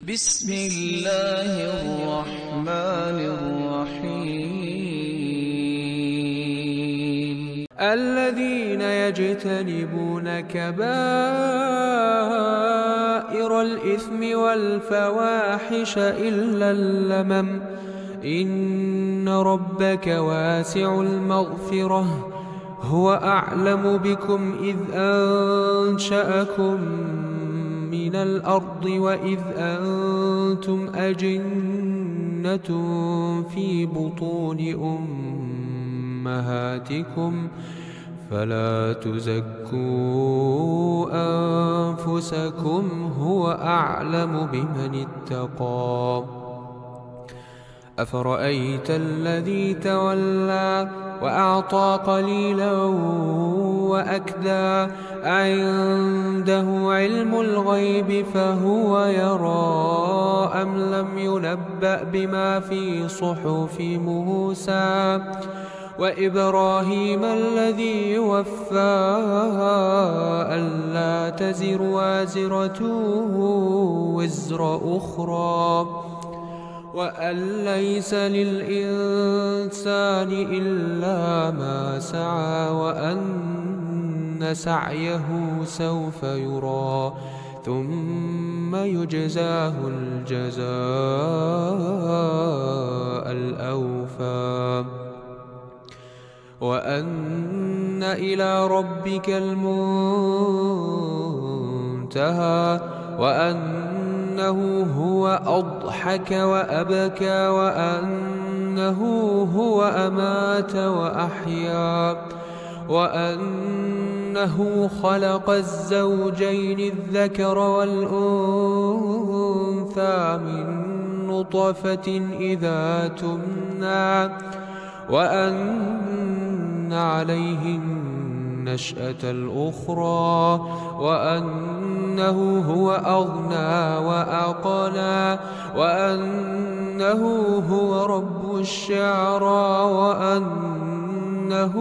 بسم الله الرحمن الرحيم الذين يجتنبون كبائر الإثم والفواحش إلا اللمم إن ربك واسع المغفرة هو أعلم بكم إذ أنشأكم من الأرض وإذ أنتم أجنة في بطون أمهاتكم فلا تزكوا أنفسكم هو أعلم بمن اتقى أفرأيت الذي تولى وأعطى قليلا وأكدى عنده علم الغيب فهو يرى أم لم ينبأ بما في صحف موسى وإبراهيم الذي وفى ألا تزر وازرة وزر أخرى وأن ليس للإنسان إلا ما سعى وأن سعيه سوف يرى ثم يجزاه الجزاء الأوفى وأن إلى ربك المنتهى وأنه هو أضحك وأبكى وأنه هو أمات وأحيا وأنه خلق الزوجين الذكر والأنثى من نطفة إذا تمنى وأن عليه النشأة الأخرى وأنه هو أغنى وأقنى وأنه هو رب الشعرى وأنه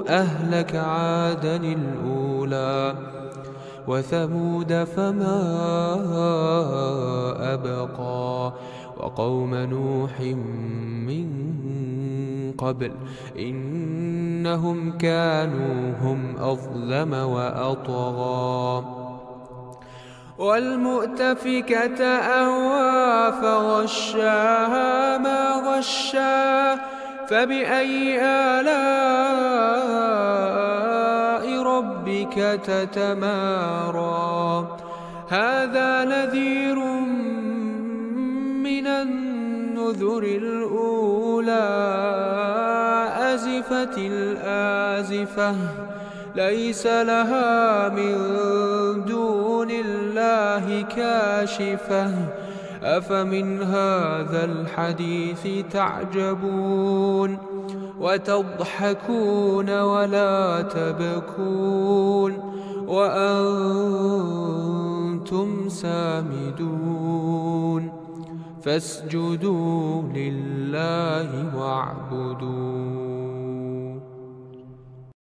أهلك عادا الأولى وثمود فما أبقى وقوم نوح من قبل إنهم كانوا هم أظلم وأطغى والمؤتفكة أهوى فغشاها ما غشا فبأي آلاء ربك تتمارى هذا نذير من النذر الأولى أزفت الآزفة ليس لها من دون الله كاشفة أفمن هذا الحديث تعجبون وتضحكون ولا تبكون وأنتم سامدون فاسجدوا لله واعبدوا